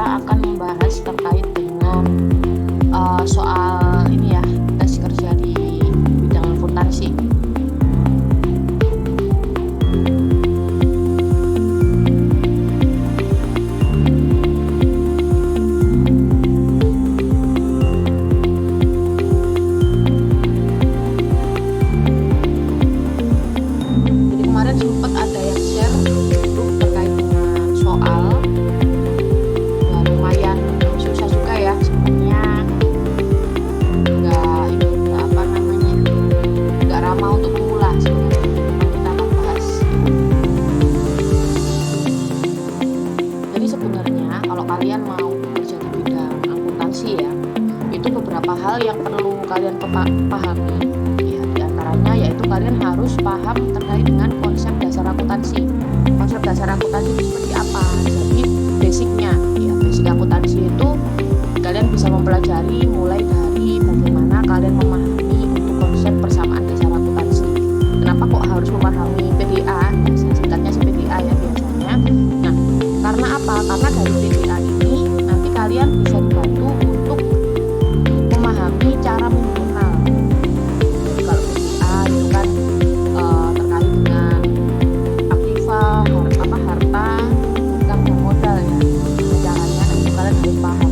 akan membahas terkait dengan soal ini ya, tes kerja di bidang akuntansi. Jadi kemarin sempat ada yang share di grup terkait dengan soal, ya lumayan susah juga ya sebenarnya, nggak apa namanya, nggak ramah untuk pemula sebenarnya. Kita akan bahas. Jadi sebenarnya kalau kalian mau bekerja di bidang akuntansi ya, itu beberapa hal yang perlu kalian pahami. Ya, di antaranya yaitu kalian harus paham terkait dengan konsep dasar akuntansi. Konsep dasar akuntansi itu seperti apa? Jadi basicnya, ya basic akuntansi itu kalian bisa mempelajari mulai dari bagaimana kalian memahami untuk konsep persamaan dasar akuntansi. Kenapa kok harus memahami PDA? Singkatnya sih PDA ya biasanya. Nah, karena apa? Karena dari PDA ini nanti kalian bisa dibantu untuk memahami cara menjurnal. Jadi kalau PDA itu kan terkait dengan aktiva, harta, utang dan modal ya. Caranya nanti kalian harus paham.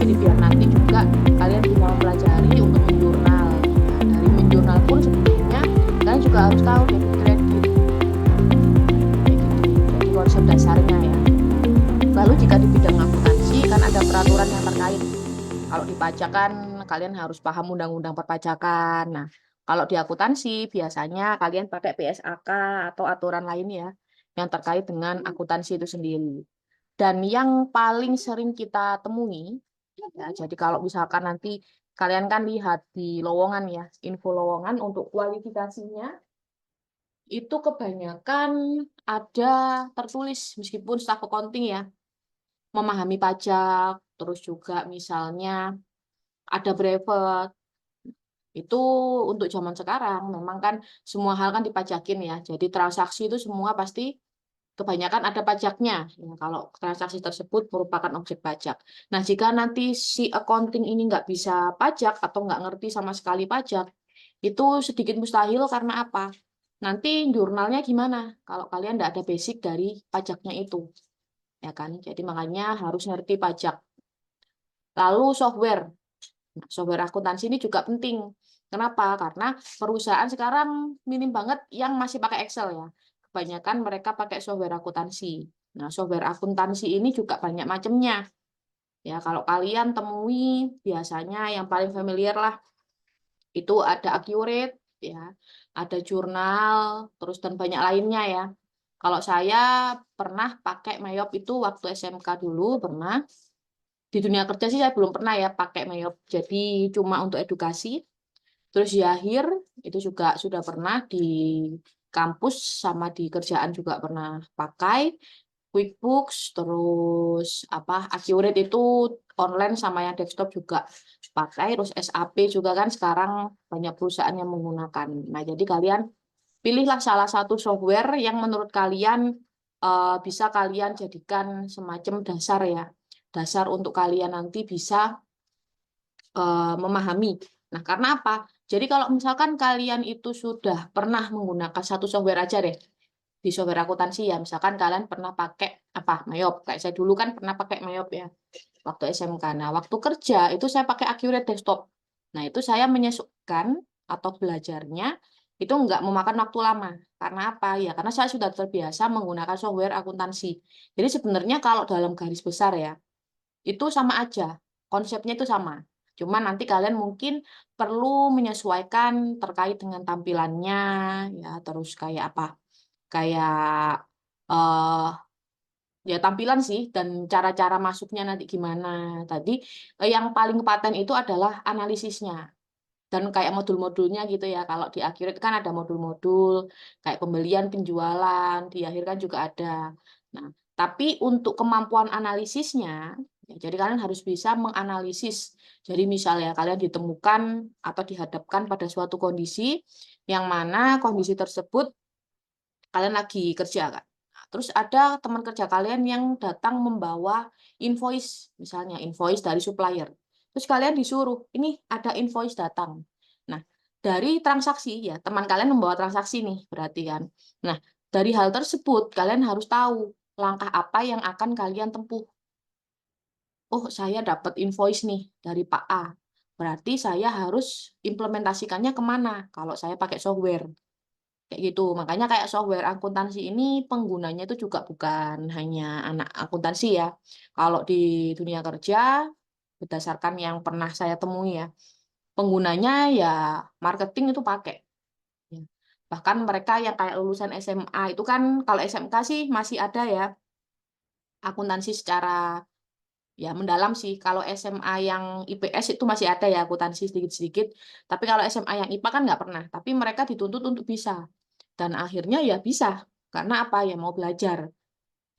Jadi biar nanti juga kalian bisa mempelajari untuk menjurnal. Nah, dari menjurnal pun sebetulnya kalian juga harus tahu debit kredit. Kayak gitu. Jadi konsep dasarnya ya. Lalu jika di bidang akuntansi kan ada peraturan yang terkait. Kalau di pajak kan kalian harus paham undang-undang perpajakan. Nah, kalau di akuntansi biasanya kalian pakai PSAK atau aturan lain ya yang terkait dengan akuntansi itu sendiri. Dan yang paling sering kita temui, ya, jadi kalau misalkan nanti kalian kan lihat di lowongan ya, info lowongan untuk kualifikasinya, itu kebanyakan ada tertulis meskipun staf accounting ya, memahami pajak, terus juga misalnya ada brevet. Itu untuk zaman sekarang, memang kan semua hal kan dipajakin ya, jadi transaksi itu semua pasti kebanyakan ada pajaknya ya, kalau transaksi tersebut merupakan objek pajak. Nah, jika nanti si accounting ini nggak bisa pajak atau nggak ngerti sama sekali pajak, itu sedikit mustahil karena apa? Nanti jurnalnya gimana kalau kalian nggak ada basic dari pajaknya itu, ya kan? Jadi makanya harus ngerti pajak. Lalu software. Nah, software akuntansi ini juga penting. Kenapa? Karena perusahaan sekarang minim banget yang masih pakai Excel ya. Kebanyakan mereka pakai software akuntansi. Nah, software akuntansi ini juga banyak macamnya. Ya, kalau kalian temui biasanya yang paling familiar lah itu ada Accurate ya, ada Jurnal, terus dan banyak lainnya ya. Kalau saya pernah pakai Mayop itu waktu SMK dulu pernah. Di dunia kerja sih saya belum pernah ya pakai Mayop. Jadi cuma untuk edukasi. Terus Yahir itu juga sudah pernah di kampus sama di kerjaan juga pernah pakai. QuickBooks, terus apa Accurate itu online sama yang desktop juga pakai. Terus SAP juga kan sekarang banyak perusahaan yang menggunakan. Nah, jadi kalian pilihlah salah satu software yang menurut kalian bisa kalian jadikan semacam dasar ya. Dasar untuk kalian nanti bisa memahami. Nah, karena apa? Jadi kalau misalkan kalian itu sudah pernah menggunakan satu software aja deh, di software akuntansi ya, misalkan kalian pernah pakai apa Mayop, kayak saya dulu kan pernah pakai Mayop ya, waktu SMK. Nah, waktu kerja itu saya pakai Accurate Desktop. Nah, itu saya menyesuaikan atau belajarnya itu nggak memakan waktu lama. Karena apa? Ya, karena saya sudah terbiasa menggunakan software akuntansi. Jadi sebenarnya kalau dalam garis besar ya, itu sama aja. Konsepnya itu sama. Cuma nanti kalian mungkin perlu menyesuaikan terkait dengan tampilannya, ya terus kayak apa? Kayak eh ya tampilan sih dan cara-cara masuknya nanti gimana. Tadi yang paling paten itu adalah analisisnya dan kayak modul-modulnya gitu ya. Kalau di Accurate kan ada modul-modul kayak pembelian, penjualan, di akhir kan juga ada. Nah, tapi untuk kemampuan analisisnya, ya, jadi kalian harus bisa menganalisis. Jadi misalnya kalian ditemukan atau dihadapkan pada suatu kondisi yang mana kondisi tersebut kalian lagi kerja kan. Terus ada teman kerja kalian yang datang membawa invoice, misalnya invoice dari supplier. Terus kalian disuruh, ini ada invoice datang. Nah, dari transaksi ya, teman kalian membawa transaksi nih, berarti kan. Nah, dari hal tersebut kalian harus tahu langkah apa yang akan kalian tempuh. Oh, saya dapat invoice nih dari Pak A. Berarti saya harus implementasikannya kemana kalau saya pakai software. Kayak gitu. Makanya kayak software akuntansi ini penggunanya itu juga bukan hanya anak akuntansi ya. Kalau di dunia kerja, berdasarkan yang pernah saya temui ya, penggunanya ya marketing itu pakai. Ya. Bahkan mereka yang kayak lulusan SMA itu kan, kalau SMK sih masih ada ya, akuntansi secara ya mendalam sih. Kalau SMA yang IPS itu masih ada ya akuntansi sedikit-sedikit. Tapi kalau SMA yang IPA kan nggak pernah. Tapi mereka dituntut untuk bisa. Dan akhirnya ya bisa. Karena apa ya mau belajar.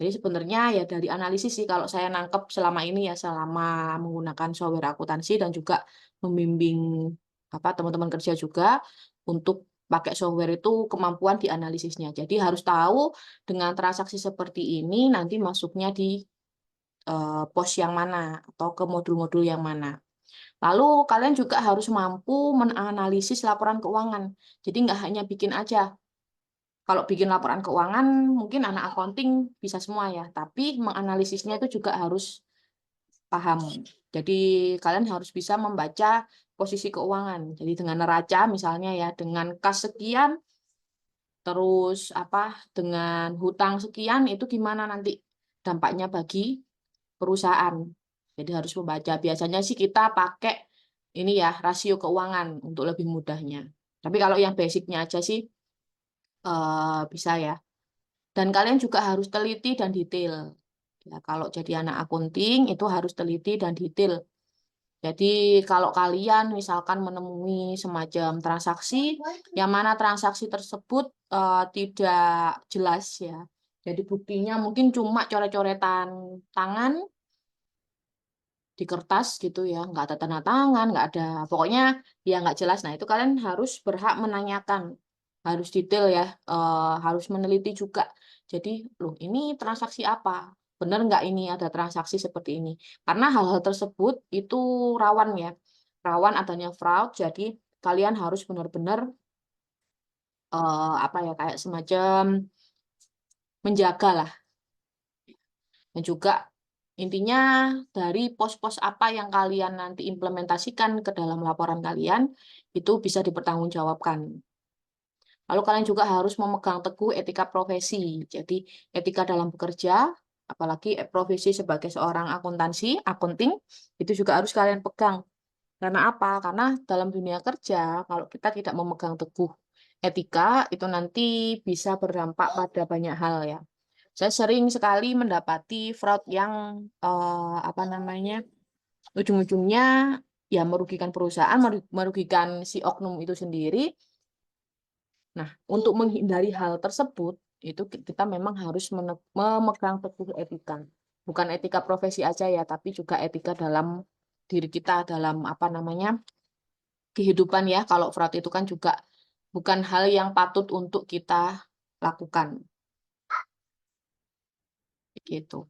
Jadi sebenarnya ya dari analisis sih kalau saya nangkep selama ini ya selama menggunakan software akuntansi dan juga membimbing apa teman-teman kerja juga untuk pakai software itu kemampuan di analisisnya. Jadi harus tahu dengan transaksi seperti ini nanti masuknya di pos yang mana atau ke modul-modul yang mana. Lalu kalian juga harus mampu menganalisis laporan keuangan. Jadi nggak hanya bikin aja. Kalau bikin laporan keuangan mungkin anak accounting bisa semua ya, tapi menganalisisnya itu juga harus paham. Jadi kalian harus bisa membaca posisi keuangan. Jadi dengan neraca misalnya ya, dengan kas sekian, terus apa dengan hutang sekian itu gimana nanti dampaknya bagi perusahaan. Jadi harus membaca. Biasanya sih kita pakai ini ya, rasio keuangan untuk lebih mudahnya. Tapi kalau yang basicnya aja sih bisa ya. Dan kalian juga harus teliti dan detail. Ya, kalau jadi anak akunting itu harus teliti dan detail. Jadi kalau kalian misalkan menemui semacam transaksi, yang mana transaksi tersebut tidak jelas ya. Jadi buktinya mungkin cuma coret-coretan tangan di kertas gitu ya, nggak ada tanda tangan, nggak ada, pokoknya ya nggak jelas. Nah itu kalian harus berhak menanyakan, harus detail ya, harus meneliti juga. Jadi, loh ini transaksi apa? Benar nggak ini ada transaksi seperti ini? Karena hal-hal tersebut itu rawan ya, rawan adanya fraud. Jadi kalian harus benar-benar apa ya kayak semacam menjaga lah. Dan juga intinya dari pos-pos apa yang kalian nanti implementasikan ke dalam laporan kalian, itu bisa dipertanggungjawabkan. Lalu kalian juga harus memegang teguh etika profesi. Jadi etika dalam bekerja, apalagi profesi sebagai seorang akuntansi, akunting, itu juga harus kalian pegang. Karena apa? Karena dalam dunia kerja, kalau kita tidak memegang teguh etika, itu nanti bisa berdampak pada banyak hal ya. Saya sering sekali mendapati fraud yang apa namanya ujung-ujungnya ya merugikan perusahaan, merugikan si oknum itu sendiri. Nah, untuk menghindari hal tersebut, itu kita memang harus memegang teguh etika. Bukan etika profesi aja ya, tapi juga etika dalam diri kita, dalam apa namanya kehidupan ya. Kalau fraud itu kan juga bukan hal yang patut untuk kita lakukan. Gitu.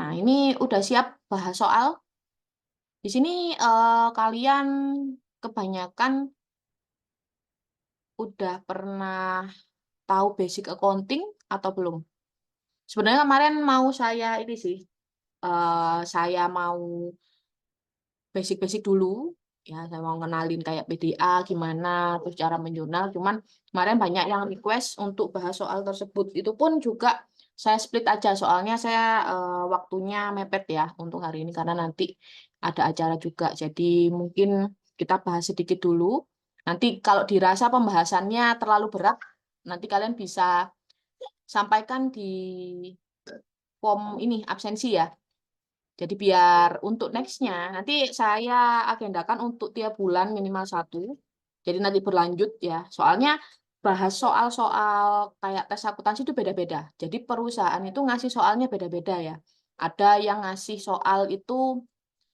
Nah, ini udah siap bahas soal. Di sini kalian kebanyakan udah pernah tahu basic accounting atau belum? Sebenarnya kemarin mau saya ini sih, saya mau basic-basic dulu. Ya, saya mau kenalin kayak PDA gimana, terus cara menjurnal. Cuman kemarin banyak yang request untuk bahas soal tersebut. Itu pun juga saya split aja, soalnya saya waktunya mepet ya untuk hari ini karena nanti ada acara juga. Jadi mungkin kita bahas sedikit dulu. Nanti kalau dirasa pembahasannya terlalu berat, nanti kalian bisa sampaikan di form ini absensi ya. Jadi biar untuk next-nya, nanti saya agendakan untuk tiap bulan minimal satu. Jadi nanti berlanjut ya. Soalnya bahas soal-soal kayak tes akuntansi itu beda-beda. Jadi perusahaan itu ngasih soalnya beda-beda ya. Ada yang ngasih soal itu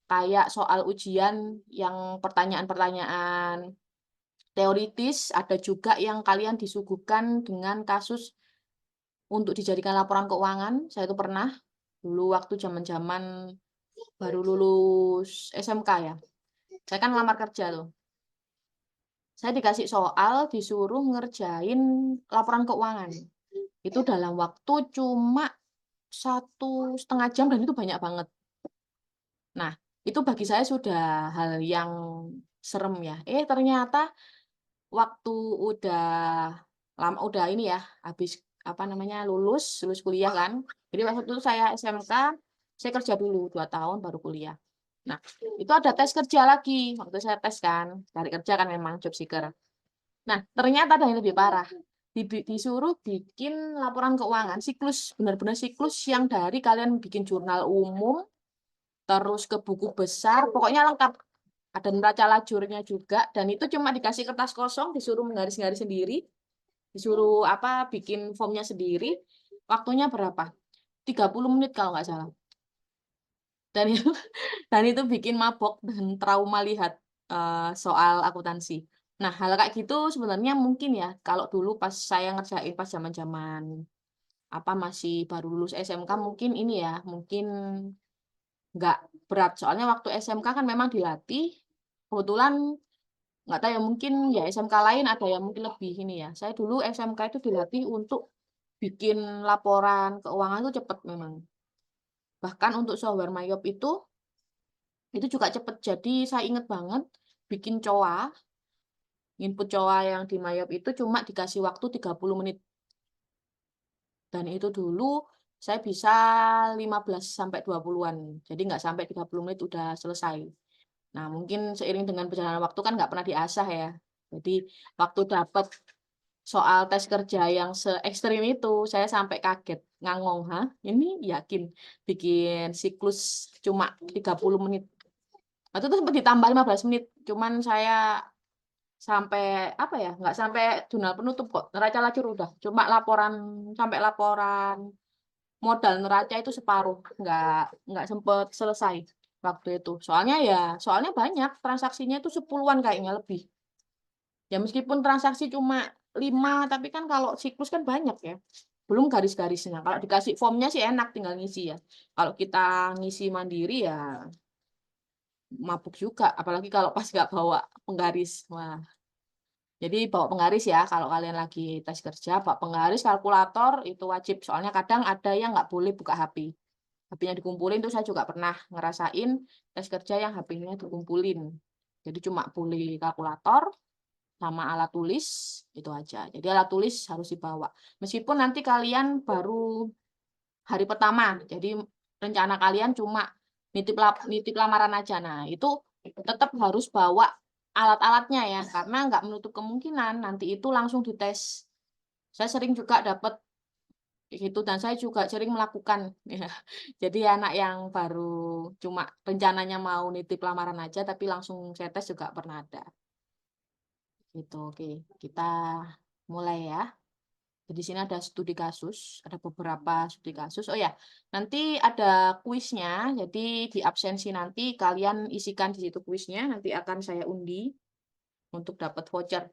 kayak soal ujian yang pertanyaan-pertanyaan teoritis, ada juga yang kalian disuguhkan dengan kasus untuk dijadikan laporan keuangan. Saya itu pernah dulu waktu zaman-zaman baru lulus SMK ya. Saya kan lamar kerja tuh. Saya dikasih soal, disuruh ngerjain laporan keuangan. Itu dalam waktu cuma 1,5 jam dan itu banyak banget. Nah, itu bagi saya sudah hal yang serem ya. Ternyata waktu udah ini ya, habis apa namanya, lulus kuliah kan. Jadi waktu itu saya SMK, saya kerja dulu 2 tahun baru kuliah. Nah, itu ada tes kerja lagi. Waktu saya tes kan, cari kerja kan memang job seeker. Nah, ternyata ada yang lebih parah. Disuruh bikin laporan keuangan, siklus, benar-benar siklus yang dari kalian bikin jurnal umum, terus ke buku besar, pokoknya lengkap. Ada neraca lajurnya juga, dan itu cuma dikasih kertas kosong, disuruh menggaris-garis sendiri, disuruh bikin formnya sendiri, waktunya berapa? 30 menit kalau nggak salah. Dan itu, dan itu bikin mabok dan trauma lihat soal akuntansi. Nah, hal kayak gitu sebenarnya mungkin ya, kalau dulu pas saya ngerjain pas zaman-zaman masih baru lulus SMK mungkin ini ya, mungkin nggak berat. Soalnya waktu SMK kan memang dilatih, kebetulan nggak tahu ya, mungkin ya SMK lain ada yang mungkin lebih ini ya. Saya dulu SMK itu dilatih untuk bikin laporan keuangan itu cepet memang. Bahkan untuk software Mayop itu juga cepet. Jadi saya inget banget bikin COA, input COA yang di Mayop itu cuma dikasih waktu 30 menit. Dan itu dulu saya bisa 15 sampai 20-an. Jadi nggak sampai 30 menit udah selesai. Nah, mungkin seiring dengan perjalanan waktu kan nggak pernah diasah ya. Jadi waktu dapat soal tes kerja yang se ekstrim itu, saya sampai kaget, ngangong, "Hah? Ini yakin bikin siklus cuma 30 menit?" Waktu itu sempat ditambah 15 menit, cuman saya sampai nggak sampai jurnal penutup kok, neraca lacur udah, cuma sampai laporan modal neraca itu separuh, nggak sempet selesai waktu itu. Soalnya banyak, transaksinya itu 10-an kayaknya lebih. Ya meskipun transaksi cuma 5, tapi kan kalau siklus kan banyak ya. Belum garis-garisnya. Kalau dikasih formnya sih enak tinggal ngisi ya. Kalau kita ngisi mandiri ya mabuk juga. Apalagi kalau pas nggak bawa penggaris. Wah, jadi bawa penggaris ya kalau kalian lagi tes kerja, bawa penggaris, kalkulator itu wajib. Soalnya kadang ada yang nggak boleh buka HP. HP-nya dikumpulin tuh saya juga pernah ngerasain tes kerja yang HP-nya dikumpulin. Jadi cuma boleh kalkulator, sama alat tulis itu aja. Jadi alat tulis harus dibawa. Meskipun nanti kalian baru hari pertama, jadi rencana kalian cuma nitip lamaran aja. Nah, itu tetap harus bawa alat-alatnya ya, karena nggak menutup kemungkinan nanti itu langsung dites. Saya sering juga dapat gitu dan saya juga sering melakukan ya. Jadi anak yang baru cuma rencananya mau nitip lamaran aja tapi langsung saya tes juga pernah ada. Gitu, oke. Kita mulai ya. Di sini ada studi kasus, ada beberapa studi kasus. Oh ya, nanti ada kuisnya. Jadi di absensi nanti kalian isikan di situ kuisnya. Nanti akan saya undi untuk dapat voucher.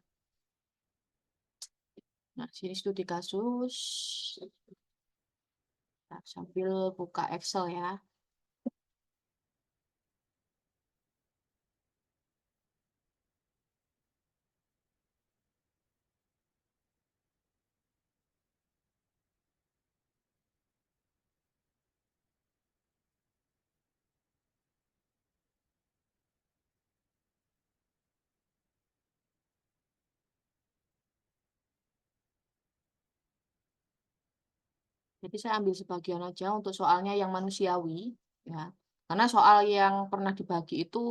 Nah, sini studi kasus. Nah, sambil buka Excel ya. Jadi saya ambil sebagian aja untuk soalnya yang manusiawi, ya. Karena soal yang pernah dibagi itu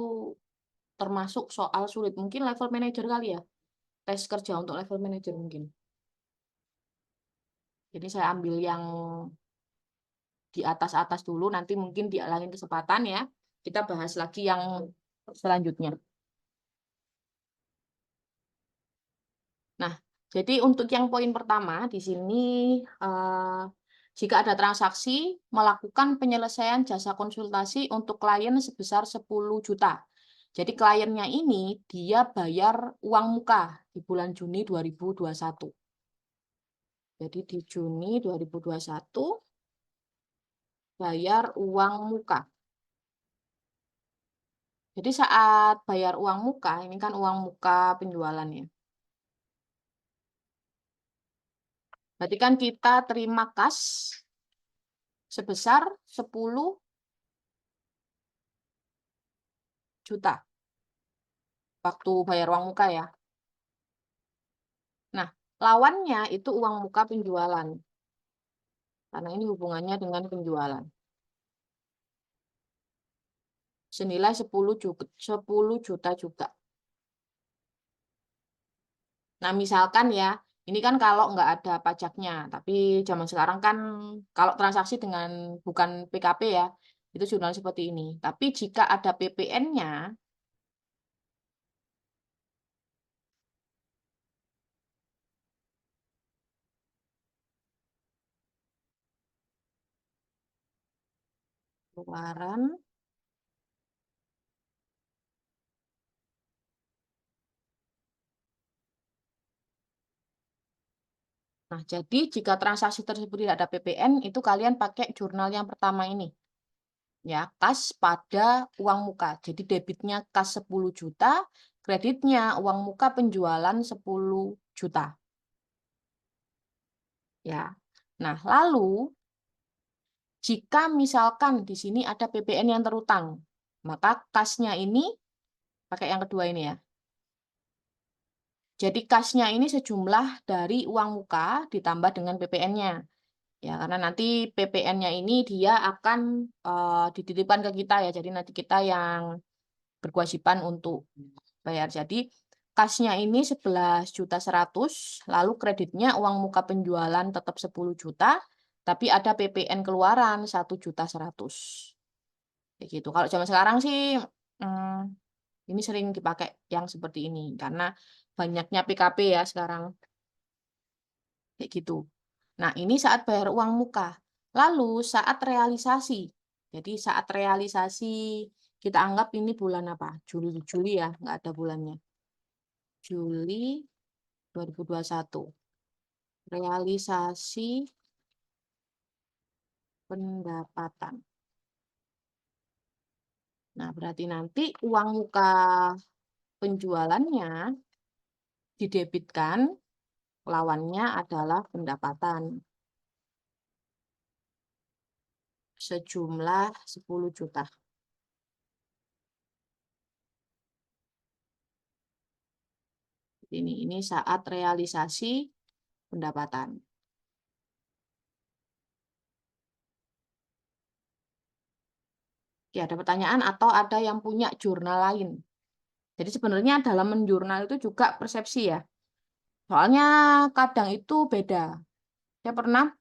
termasuk soal sulit. Mungkin level manager kali ya. Tes kerja untuk level manager mungkin. Jadi saya ambil yang di atas-atas dulu, nanti mungkin di lain kesempatan ya. Kita bahas lagi yang selanjutnya. Nah, jadi untuk yang poin pertama di sini, eh, jika ada transaksi melakukan penyelesaian jasa konsultasi untuk klien sebesar 10 juta. Jadi kliennya ini dia bayar uang muka di bulan Juni 2021. Jadi di Juni 2021 bayar uang muka. Jadi saat bayar uang muka, ini kan uang muka penjualan ya. Berarti kan kita terima kas sebesar 10 juta waktu bayar uang muka ya. Nah, lawannya itu uang muka penjualan. Karena ini hubungannya dengan penjualan. Senilai 10 juta juga. Nah, misalkan ya, ini kan kalau nggak ada pajaknya. Tapi zaman sekarang kan kalau transaksi dengan bukan PKP ya, itu jurnal seperti ini. Tapi jika ada PPN-nya, keluaran. Nah, jadi jika transaksi tersebut tidak ada PPN, itu kalian pakai jurnal yang pertama ini. Ya, kas pada uang muka. Jadi debitnya kas 10 juta, kreditnya uang muka penjualan 10 juta. Ya. Nah, lalu jika misalkan di sini ada PPN yang terutang, maka kasnya ini pakai yang kedua ini ya. Jadi kasnya ini sejumlah dari uang muka ditambah dengan PPN-nya. Ya, karena nanti PPN-nya ini dia akan dititipkan ke kita ya. Jadi nanti kita yang berkewajiban untuk bayar. Jadi kasnya ini 11.100.000, lalu kreditnya uang muka penjualan tetap 10 juta, tapi ada PPN keluaran 1.100.000. Kayak gitu. Kalau zaman sekarang sih ini sering dipakai yang seperti ini karena banyaknya PKP ya sekarang. Kayak gitu. Nah, ini saat bayar uang muka. Lalu saat realisasi. Jadi saat realisasi kita anggap ini bulan apa? Juli ya, nggak ada bulannya. Juli 2021. Realisasi pendapatan. Nah, berarti nanti uang muka penjualannya didebitkan, lawannya adalah pendapatan sejumlah 10 juta. Ini saat realisasi pendapatan. Ya, ada pertanyaan atau ada yang punya jurnal lain. Jadi sebenarnya dalam menjurnal itu juga persepsi ya. Soalnya kadang itu beda. Saya pernah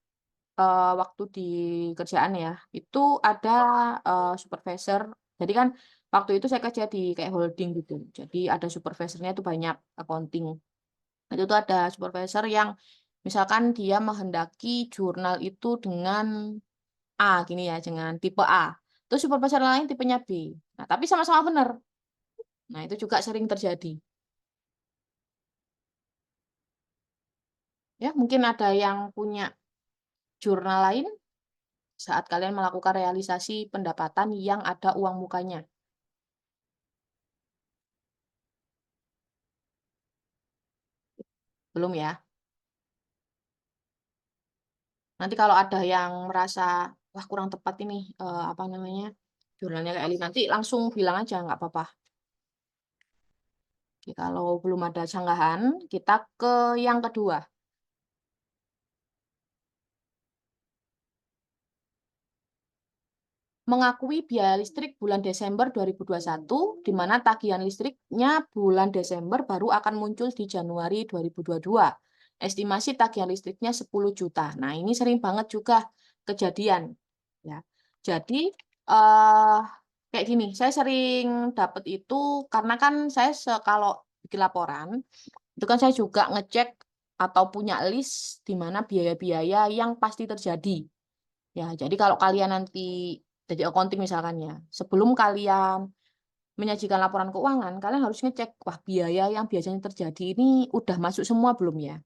waktu di kerjaan ya, itu ada supervisor. Jadi kan waktu itu saya kerja di kayak holding gitu. Jadi ada supervisornya itu banyak accounting. Itu tuh ada supervisor yang misalkan dia menghendaki jurnal itu dengan A gini ya, dengan tipe A. Terus supervisor lain tipenya B. Nah, tapi sama-sama benar. Nah, itu juga sering terjadi. Ya, mungkin ada yang punya jurnal lain saat kalian melakukan realisasi pendapatan yang ada uang mukanya. Belum ya? Nanti kalau ada yang merasa, wah kurang tepat ini, apa namanya, jurnalnya kayak ini, nanti langsung bilang aja, nggak apa-apa. Oke, kalau belum ada sanggahan, kita ke yang kedua. Mengakui biaya listrik bulan Desember 2021, di mana tagihan listriknya bulan Desember baru akan muncul di Januari 2022. Estimasi tagihan listriknya 10 juta. Nah, ini sering banget juga kejadian. Ya. Jadi, kayak gini, saya sering dapat itu karena kan saya kalau bikin laporan, itu kan saya juga ngecek atau punya list di mana biaya-biaya yang pasti terjadi. Ya, jadi kalau kalian nanti jadi accounting misalkan ya, sebelum kalian menyajikan laporan keuangan, kalian harus ngecek, wah biaya yang biasanya terjadi ini udah masuk semua belum ya?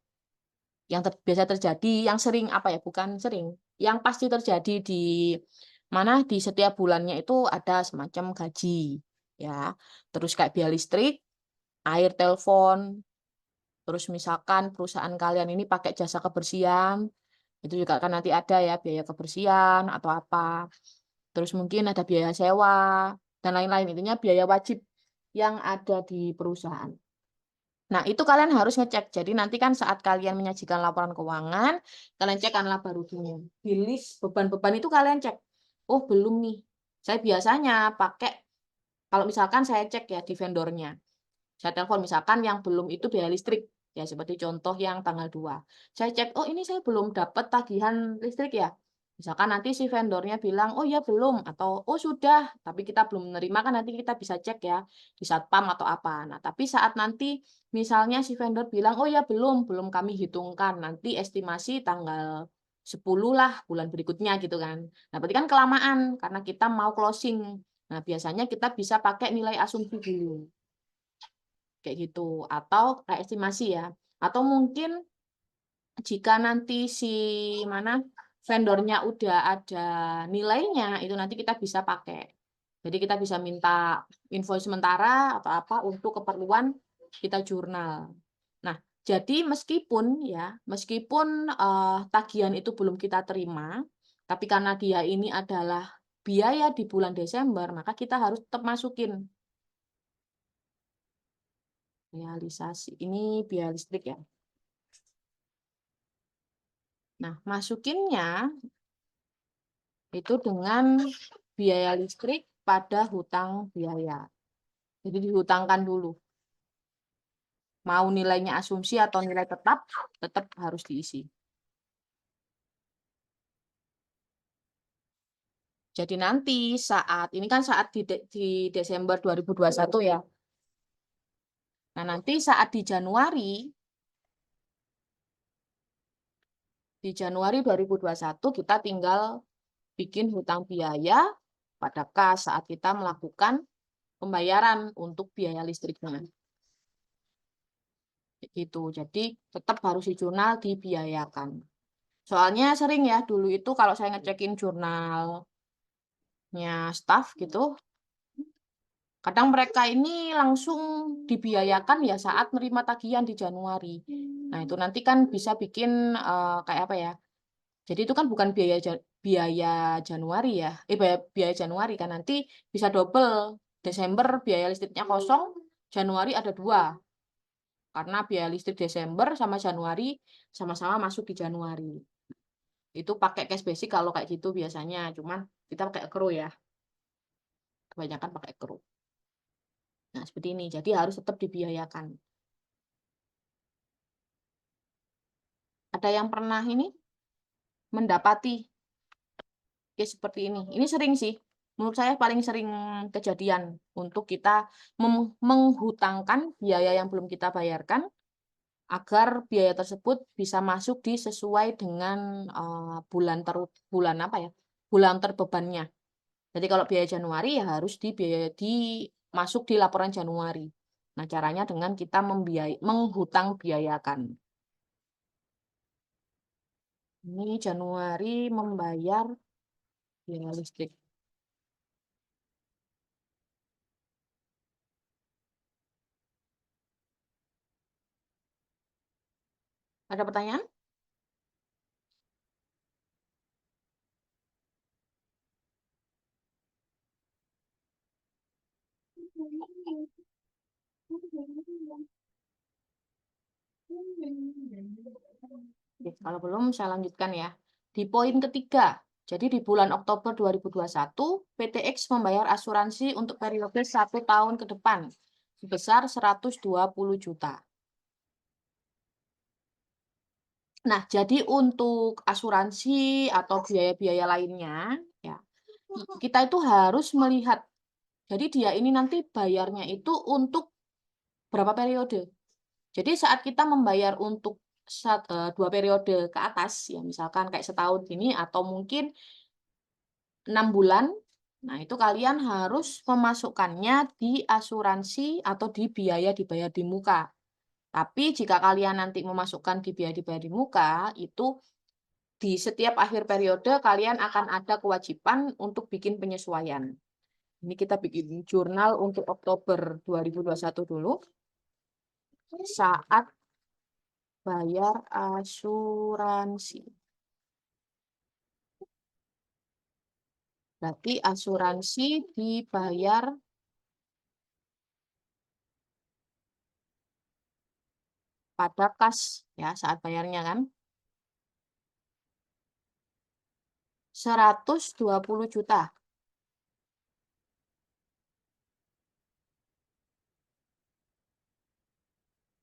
biasa terjadi, yang sering apa ya, bukan sering, yang pasti terjadi di mana, di setiap bulannya itu ada semacam gaji, ya. Terus kayak biaya listrik, air, telepon, terus misalkan perusahaan kalian ini pakai jasa kebersihan, itu juga kan nanti ada ya biaya kebersihan atau apa. Terus mungkin ada biaya sewa dan lain-lain, intinya biaya wajib yang ada di perusahaan. Nah, itu kalian harus ngecek. Jadi nanti kan saat kalian menyajikan laporan keuangan, kalian cek kan laba ruginya. Di list beban-beban itu kalian cek. Oh, belum nih. Saya biasanya pakai, kalau misalkan saya cek ya di vendornya. Saya telepon misalkan yang belum itu biaya listrik. Ya, seperti contoh yang tanggal 2. Saya cek, oh ini saya belum dapat tagihan listrik ya. Misalkan nanti si vendornya bilang, oh ya belum, atau oh sudah, tapi kita belum menerima, kan nanti kita bisa cek ya di Satpam atau apa. Nah, tapi saat nanti misalnya si vendor bilang, oh ya belum kami hitungkan, nanti estimasi tanggal 10 lah bulan berikutnya gitu kan. Nah, berarti kan kelamaan karena kita mau closing. Nah, biasanya kita bisa pakai nilai asumsi dulu. Kayak gitu, atau kayak estimasi ya. Atau mungkin jika nanti si mana vendornya udah ada nilainya, itu nanti kita bisa pakai. Jadi kita bisa minta invoice sementara atau apa untuk keperluan kita jurnal. Nah, jadi meskipun tagihan itu belum kita terima, tapi karena dia ini adalah biaya di bulan Desember, maka kita harus tetap masukin realisasi. Ini biaya listrik ya. Nah, masukinnya itu dengan biaya listrik pada hutang biaya. Jadi dihutangkan dulu. Mau nilainya asumsi atau nilai tetap harus diisi. Jadi nanti ini kan saat di Desember 2021 ya. Nah, nanti saat di Januari 2021 kita tinggal bikin hutang biaya pada kas saat kita melakukan pembayaran untuk biaya listriknya. Gitu. Jadi tetap harus di jurnal dibiayakan. Soalnya sering ya dulu itu kalau saya ngecekin jurnalnya staff gitu, kadang mereka ini langsung dibiayakan ya saat menerima tagihan di Januari. Nah, itu nanti kan bisa bikin kayak apa ya? Jadi itu kan bukan biaya Januari ya. Biaya Januari kan nanti bisa double. Desember biaya listriknya kosong, Januari ada 2. Karena biaya listrik Desember sama Januari sama-sama masuk di Januari. Itu pakai cash basic kalau kayak gitu biasanya. Cuman kita pakai accrue ya. Kebanyakan pakai accrue. Nah, seperti ini. Jadi harus tetap dibiayakan. Ada yang pernah ini mendapati case seperti ini? Ini sering sih. Menurut saya paling sering kejadian untuk kita menghutangkan biaya yang belum kita bayarkan agar biaya tersebut bisa masuk sesuai dengan bulan apa ya? Bulan terbebannya. Jadi kalau biaya Januari ya harus masuk di laporan Januari. Nah, caranya dengan kita menghutang biayakan. Ini Januari membayar biaya listrik. Ada pertanyaan? Oke, kalau belum saya lanjutkan ya. Di poin ketiga, jadi di bulan Oktober 2021, PTX membayar asuransi untuk periode 1 tahun ke depan sebesar 120 juta. Nah, jadi untuk asuransi atau biaya-biaya lainnya, ya, kita itu harus melihat. Jadi dia ini nanti bayarnya itu untuk berapa periode. Jadi saat kita membayar untuk 2 periode ke atas, ya misalkan kayak setahun ini atau mungkin 6 bulan, nah itu kalian harus memasukkannya di asuransi atau di biaya dibayar di muka. Tapi jika kalian nanti memasukkan di biaya dibayar di muka, itu di setiap akhir periode kalian akan ada kewajiban untuk bikin penyesuaian. Ini kita bikin jurnal untuk Oktober 2021 dulu. Saat bayar asuransi. Berarti asuransi dibayar pada kas ya saat bayarnya kan. 120 juta.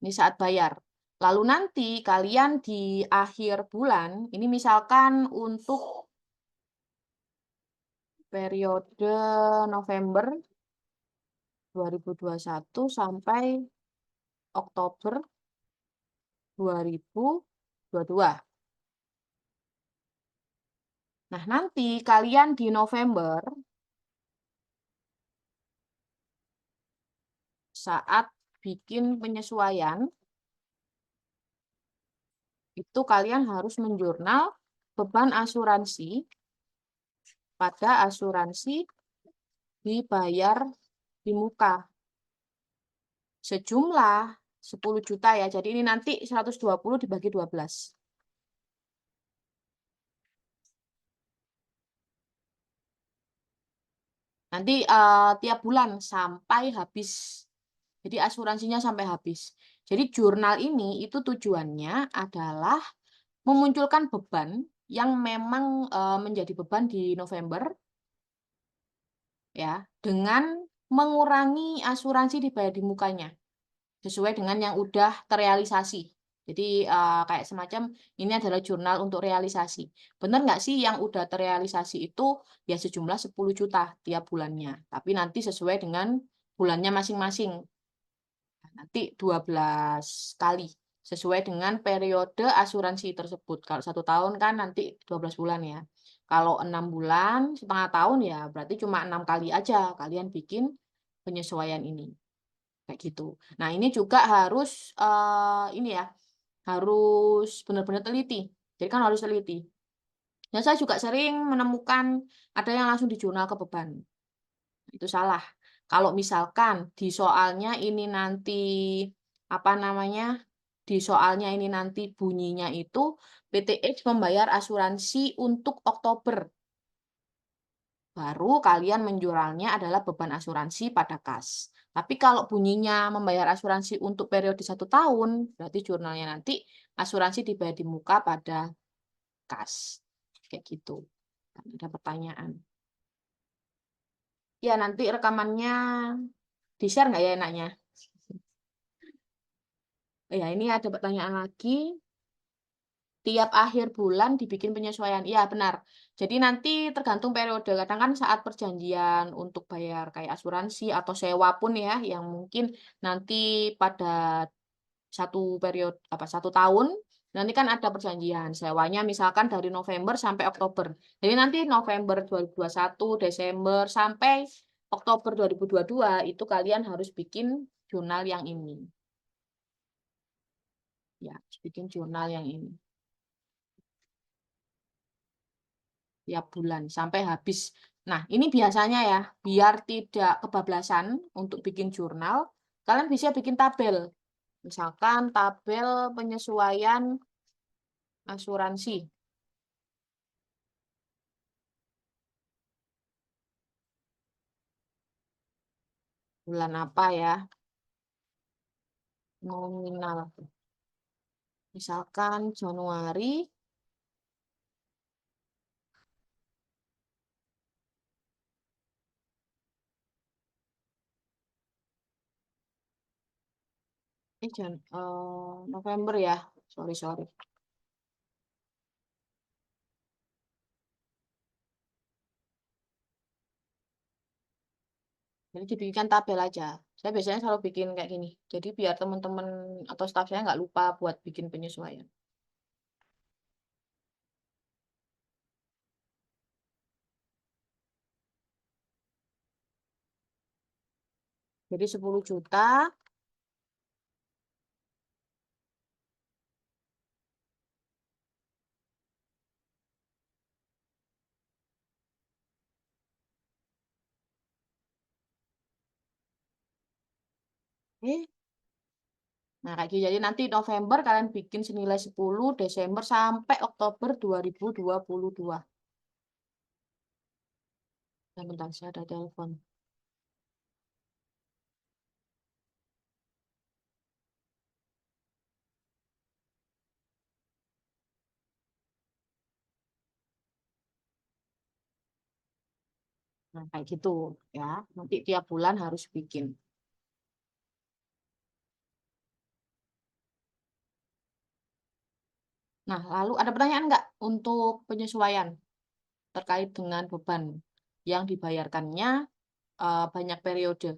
Ini saat bayar. Lalu nanti kalian di akhir bulan, ini misalkan untuk periode November 2021 sampai Oktober 2022. Nah, nanti kalian di November saat bikin penyesuaian itu kalian harus menjurnal beban asuransi pada asuransi dibayar di muka sejumlah 10 juta ya. Jadi ini nanti 120 dibagi 12. Nanti tiap bulan sampai habis. Jadi asuransinya sampai habis. Jadi jurnal ini itu tujuannya adalah memunculkan beban yang memang menjadi beban di November ya, dengan mengurangi asuransi dibayar di mukanya sesuai dengan yang udah terrealisasi. Jadi kayak semacam ini adalah jurnal untuk realisasi. Benar nggak sih yang udah terrealisasi itu ya sejumlah 10 juta tiap bulannya. Tapi nanti sesuai dengan bulannya masing-masing. Nanti 12 kali sesuai dengan periode asuransi tersebut. Kalau 1 tahun kan nanti 12 bulan ya. Kalau 6 bulan, setengah tahun ya berarti cuma 6 kali aja kalian bikin penyesuaian ini. Kayak gitu. Nah, ini juga harus ini ya, harus benar-benar teliti. Jadi kan harus teliti. Dan saya juga sering menemukan ada yang langsung di jurnal ke beban. Itu salah. Kalau misalkan di soalnya ini nanti apa namanya? Di soalnya ini nanti bunyinya itu PTH membayar asuransi untuk Oktober. Baru kalian menjurnalnya adalah beban asuransi pada kas. Tapi kalau bunyinya membayar asuransi untuk periode 1 tahun, berarti jurnalnya nanti asuransi dibayar di muka pada kas. Kayak gitu. Ada pertanyaan. Ya, nanti rekamannya di-share nggak ya enaknya? Ya, ini ada pertanyaan lagi. Tiap akhir bulan dibikin penyesuaian. Iya, benar. Jadi nanti tergantung periode. Kadang kan saat perjanjian untuk bayar kayak asuransi atau sewa pun ya, yang mungkin nanti pada 1 tahun, nanti kan ada perjanjian. Sewanya misalkan dari November sampai Oktober. Jadi nanti November 2021, Desember sampai Oktober 2022 itu kalian harus bikin jurnal yang ini. Ya, bikin jurnal yang ini. Tiap bulan sampai habis. Nah, ini biasanya ya, biar tidak kebablasan untuk bikin jurnal, kalian bisa bikin tabel. Misalkan tabel penyesuaian asuransi. Bulan apa ya? Nominal. Misalkan Januari, November ya. Sorry, sorry. Jadi dibikin tabel aja. Saya biasanya selalu bikin kayak gini. Jadi biar teman-teman atau staf saya nggak lupa buat bikin penyesuaian. Jadi 10 juta Nah, kayak gitu. Jadi nanti November kalian bikin senilai 10, Desember sampai Oktober 2022. Bentar, saya ada telepon. Nah, kayak gitu ya. Nanti tiap bulan harus bikin. Nah, lalu ada pertanyaan nggak untuk penyesuaian terkait dengan beban yang dibayarkannya banyak periode.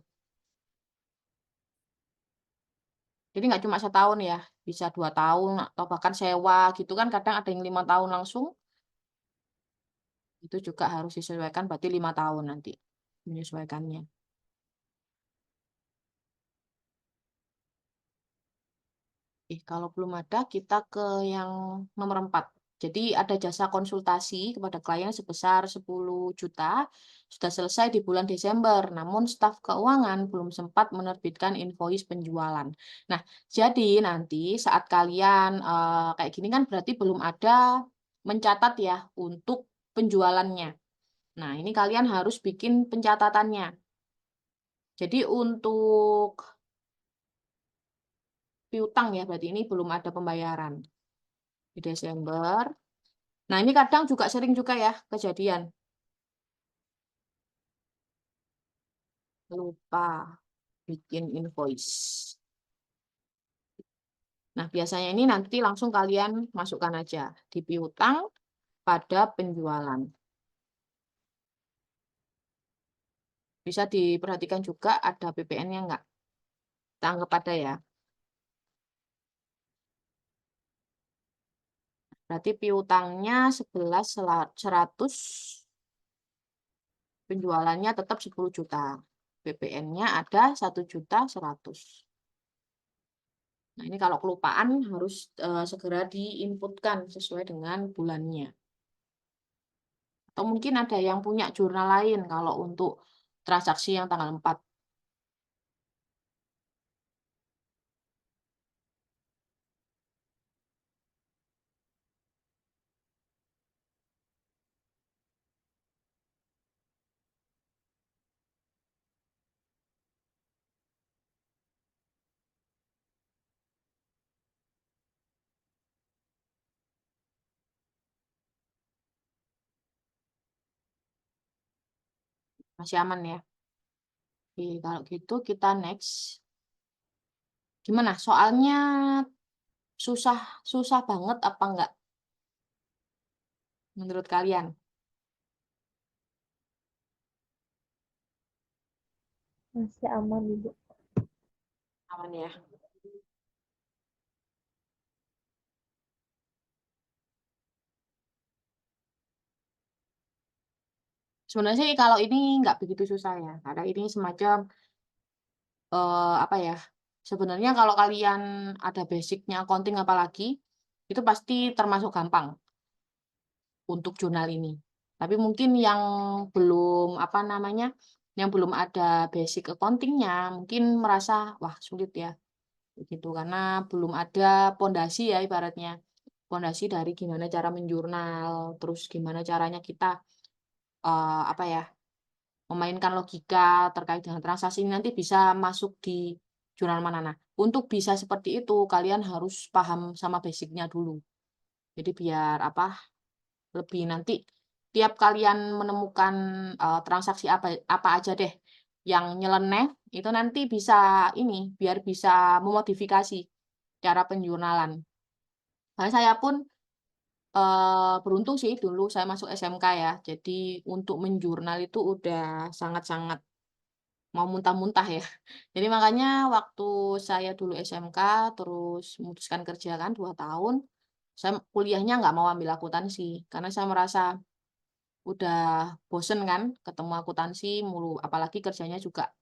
Jadi nggak cuma setahun ya, bisa 2 tahun atau bahkan sewa gitu kan kadang ada yang 5 tahun langsung, itu juga harus disesuaikan berarti 5 tahun nanti menyesuaikannya. Kalau belum ada kita ke yang nomor 4. Jadi ada jasa konsultasi kepada klien sebesar 10 juta, sudah selesai di bulan Desember, namun staf keuangan belum sempat menerbitkan invoice penjualan. Nah, jadi nanti saat kalian kayak gini kan berarti belum ada mencatat ya untuk penjualannya. Nah, ini kalian harus bikin pencatatannya. Jadi untuk piutang ya, berarti ini belum ada pembayaran di Desember. Nah, ini kadang juga sering juga ya kejadian. Lupa bikin invoice. Nah, biasanya ini nanti langsung kalian masukkan aja di piutang pada penjualan. Bisa diperhatikan juga ada PPN-nya nggak? Kita anggap ada ya. Berarti piutangnya 11.100, penjualannya tetap 10 juta. PPN-nya ada 1.100.000. Nah, ini kalau kelupaan harus segera diinputkan sesuai dengan bulannya. Atau mungkin ada yang punya jurnal lain kalau untuk transaksi yang tanggal 4. Masih aman ya. Oke, kalau gitu kita next. Gimana? Soalnya susah susah banget apa enggak menurut kalian? Masih aman, Ibu. Aman ya. Sebenarnya sih kalau ini nggak begitu susah ya. Karena ini semacam apa ya? Sebenarnya kalau kalian ada basicnya accounting apalagi, itu pasti termasuk gampang untuk jurnal ini. Tapi mungkin yang belum apa namanya, yang belum ada basic accounting-nya, mungkin merasa wah sulit ya, begitu karena belum ada pondasi ya ibaratnya, pondasi dari gimana cara menjurnal, terus gimana caranya kita apa ya, memainkan logika terkait dengan transaksi ini nanti bisa masuk di jurnal mana. Nah, untuk bisa seperti itu kalian harus paham sama basicnya dulu. Jadi biar apa lebih nanti tiap kalian menemukan transaksi apa apa aja deh yang nyeleneh itu nanti bisa ini biar bisa memodifikasi cara penjurnalan. Nah, saya pun beruntung sih dulu saya masuk SMK ya. Jadi untuk menjurnal itu udah sangat-sangat mau muntah-muntah ya. Jadi makanya waktu saya dulu SMK terus memutuskan kerja kan 2 tahun, saya kuliahnya nggak mau ambil akuntansi karena saya merasa udah bosen kan ketemu akuntansi mulu, apalagi kerjanya juga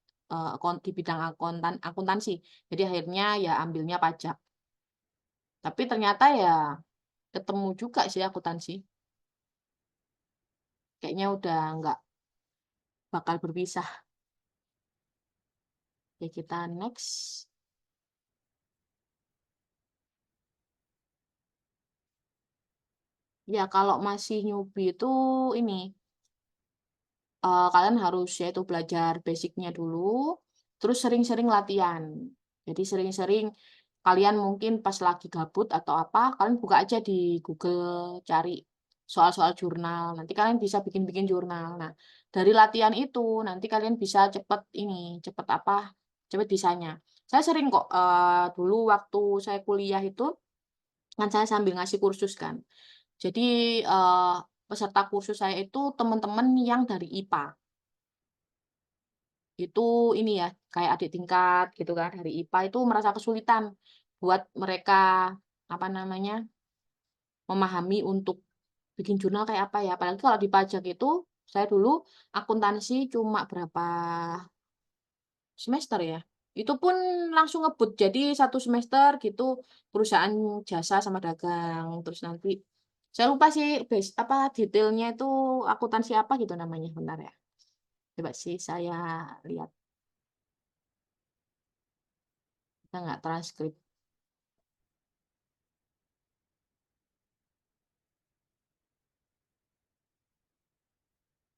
di bidang akuntansi. Jadi akhirnya ya ambilnya pajak. Tapi ternyata ya ketemu juga sih akuntansi. Kayaknya udah nggak bakal berpisah. Ya kita next. Ya kalau masih newbie itu ini kalian harus yaitu belajar basicnya dulu, terus sering-sering latihan. Jadi sering-sering kalian mungkin pas lagi gabut atau apa, kalian buka aja di Google, cari soal-soal jurnal. Nanti kalian bisa bikin-bikin jurnal. Nah, dari latihan itu nanti kalian bisa cepet ini, cepet apa, cepet bisanya. Saya sering kok dulu waktu saya kuliah itu kan saya sambil ngasih kursus kan. Jadi peserta kursus saya itu teman-teman yang dari IPA. Itu ini ya, kayak adik tingkat gitu kan, dari IPA itu merasa kesulitan buat mereka, apa namanya, memahami untuk bikin jurnal kayak apa ya. Apalagi kalau di pajak itu, saya dulu akuntansi cuma berapa semester ya, itu pun langsung ngebut. Jadi 1 semester gitu perusahaan jasa sama dagang. Terus nanti saya lupa sih apa detailnya itu akuntansi apa gitu namanya, bentar ya. Coba sih saya lihat, kita nggak transkrip.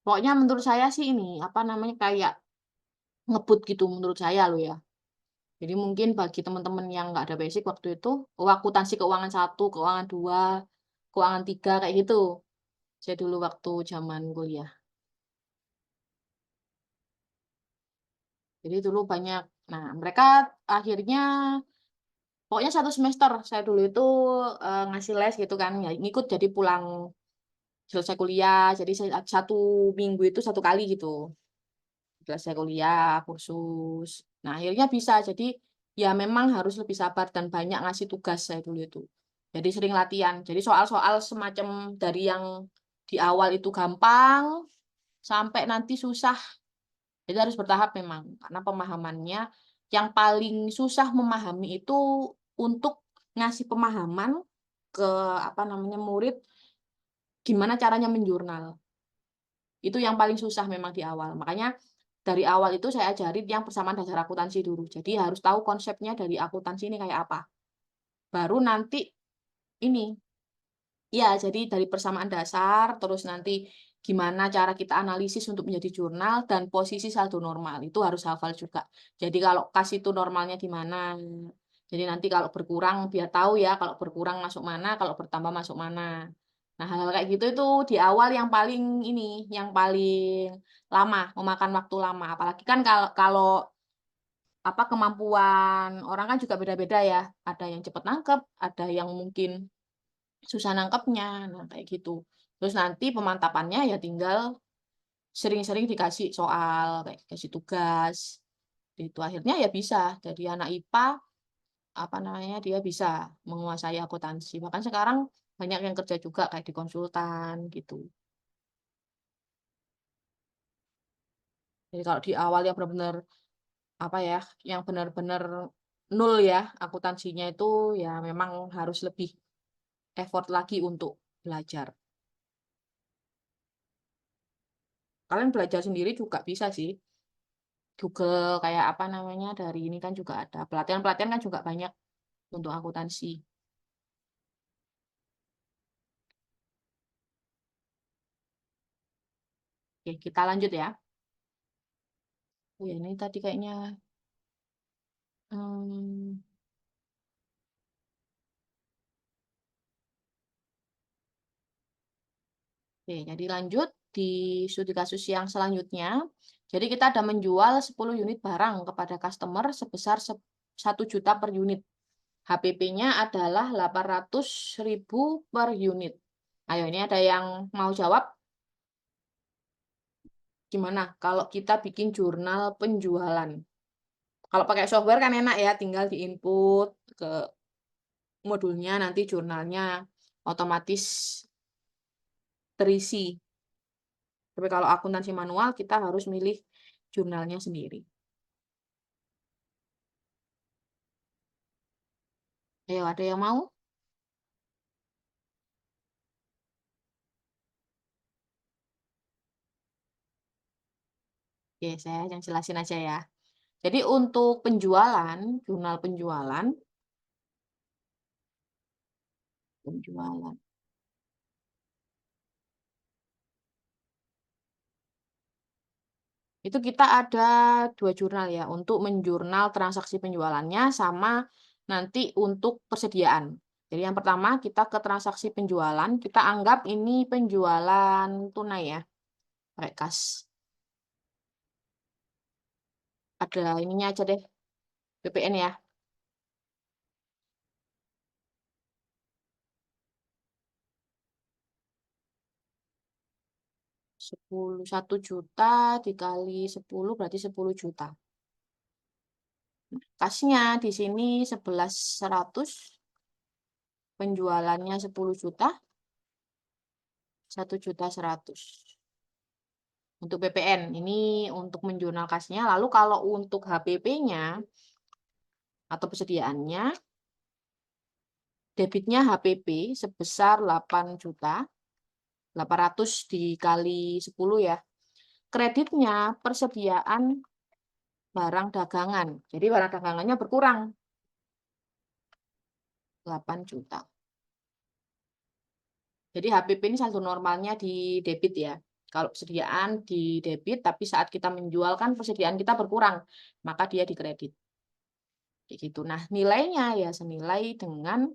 Pokoknya menurut saya sih ini, apa namanya, kayak ngebut gitu menurut saya loh ya. Jadi mungkin bagi teman-teman yang nggak ada basic waktu itu, oh, akuntansi keuangan 1, keuangan 2, keuangan 3 kayak gitu. Saya dulu waktu zaman kuliah. Jadi dulu banyak. Nah, mereka akhirnya, pokoknya 1 semester saya dulu itu ngasih les gitu kan, ya, ngikut jadi pulang selesai kuliah. Jadi 1 minggu itu 1 kali gitu. Selesai kuliah, kursus. Nah, akhirnya bisa. Jadi, ya memang harus lebih sabar dan banyak ngasih tugas saya dulu itu. Jadi sering latihan. Jadi soal-soal semacam dari yang di awal itu gampang, sampai nanti susah. Jadi harus bertahap memang. Karena pemahamannya, yang paling susah memahami itu untuk ngasih pemahaman ke, apa namanya, murid, gimana caranya menjurnal. Itu yang paling susah memang di awal. Makanya dari awal itu saya ajarin yang persamaan dasar akuntansi dulu. Jadi harus tahu konsepnya dari akuntansi ini kayak apa. Baru nanti ini, ya jadi dari persamaan dasar, terus nanti gimana cara kita analisis untuk menjadi jurnal, dan posisi saldo normal. Itu harus hafal juga. Jadi kalau kas itu normalnya di mana. Jadi nanti kalau berkurang, biar tahu ya, kalau berkurang masuk mana, kalau bertambah masuk mana. Nah, hal-hal kayak gitu itu di awal yang paling ini, yang paling lama, memakan waktu lama. Apalagi kan kalau kalau apa, kemampuan orang kan juga beda-beda ya. Ada yang cepat nangkep, ada yang mungkin susah nangkepnya, nah kayak gitu. Terus nanti pemantapannya ya tinggal sering-sering dikasih soal, kayak kasih tugas. Itu akhirnya ya bisa jadi anak IPA, apa namanya, dia bisa menguasai akuntansi. Bahkan sekarang banyak yang kerja juga kayak di konsultan gitu. Jadi kalau di awal yang benar-benar apa ya, yang benar-benar nol ya akuntansinya itu, ya memang harus lebih effort lagi untuk belajar. Kalian belajar sendiri juga bisa sih. Google kayak apa namanya, dari ini kan juga ada pelatihan-pelatihan kan juga banyak untuk akuntansi. Oke, kita lanjut ya. Oh ya, ini tadi kayaknya hmm, oke, jadi lanjut di studi kasus yang selanjutnya. Jadi kita ada menjual 10 unit barang kepada customer sebesar 1 juta per unit. HPP-nya adalah 800.000 per unit. Ayo, ini ada yang mau jawab? Gimana kalau kita bikin jurnal penjualan? Kalau pakai software kan enak ya, tinggal diinput ke modulnya, nanti jurnalnya otomatis terisi. Tapi kalau akuntansi manual, kita harus milih jurnalnya sendiri. Ayo, ada yang mau? Oke, saya yang jelasin aja ya. Jadi untuk penjualan, jurnal penjualan, Itu kita ada 2 jurnal ya, untuk menjurnal transaksi penjualannya sama nanti untuk persediaan. Jadi yang pertama kita ke transaksi penjualan, kita anggap ini penjualan tunai ya, pakai kas. Ada ininya aja deh, BPN ya. 1 juta dikali 10 berarti 10 juta. Kasnya di sini 11.100, penjualannya 10 juta, 1.100.000. Untuk BPN, ini untuk menjurnal kasnya. Lalu kalau untuk HPP-nya atau persediaannya, debitnya HPP sebesar 8.800.000 dikali 10 ya. Kreditnya persediaan barang dagangan. Jadi barang dagangannya berkurang 8 juta. Jadi HPP ini saldo normalnya di debit ya. Kalau persediaan di debit, tapi saat kita menjual kan persediaan kita berkurang, maka dia di kredit. Kayak gitu. Nah, nilainya ya senilai dengan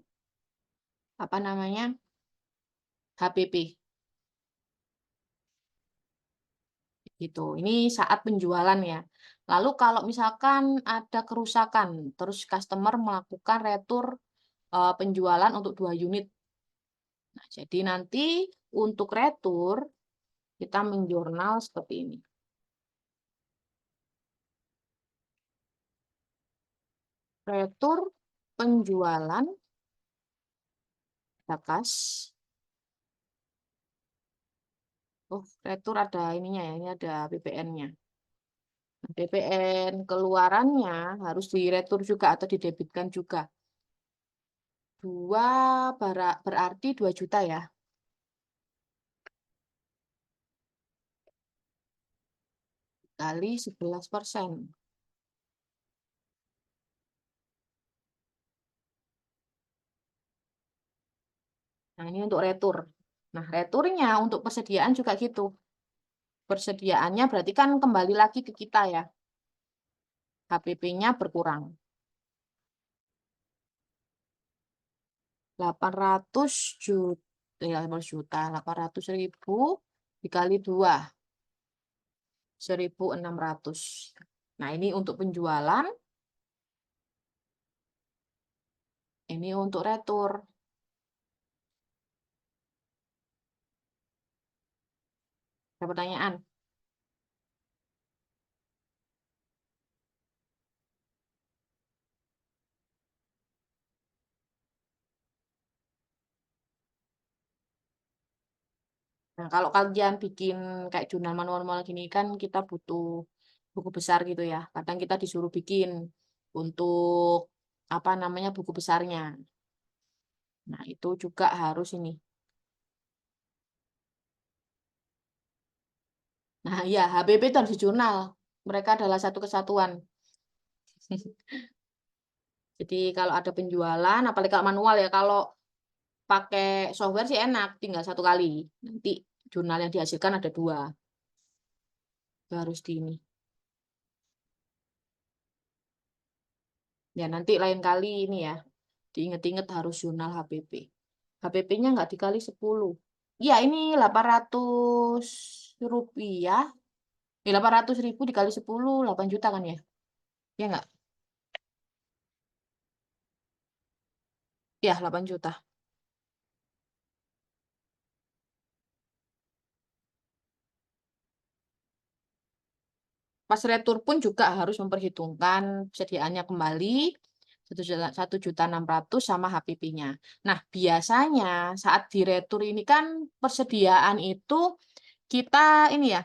apa namanya? HPP. Gitu. Ini saat penjualan ya. Lalu kalau misalkan ada kerusakan, terus customer melakukan retur penjualan untuk 2 unit. Nah, jadi nanti untuk retur kita menjurnal seperti ini. Retur penjualan kas. Oh, retur ada ininya ya, ini ada BPN-nya. BPN keluarannya harus diretur juga atau didebitkan juga. 2 berarti 2 juta ya. Kali 11%. Nah, ini untuk retur. Nah, returnya untuk persediaan juga gitu. Persediaannya berarti kan kembali lagi ke kita ya. HPP-nya berkurang. 800 juta, ya 800.000 dikali 2, 1.600. Nah, ini untuk penjualan, ini untuk retur. Ada pertanyaan? Nah, kalau kalian bikin kayak jurnal manual-manual gini kan kita butuh buku besar gitu ya. Kadang kita disuruh bikin untuk apa namanya buku besarnya. Nah, itu juga harus ini. Nah, ya HBP itu harus di jurnal. Mereka adalah satu kesatuan. Jadi kalau ada penjualan, apalagi kalau manual ya, kalau pakai software sih enak, tinggal 1 kali. Nanti jurnal yang dihasilkan ada 2. Itu harus di ini. Ya nanti lain kali ini ya, diinget-inget harus jurnal HPP. HPP-nya nggak dikali 10. Ya ini 800 rupiah. 800.000 dikali 10, 8 juta kan ya? Ya nggak? Ya 8 juta. Pas retur pun juga harus memperhitungkan persediaannya kembali 1.600.000 sama HPP-nya. Nah, biasanya saat di retur ini kan persediaan itu kita ini ya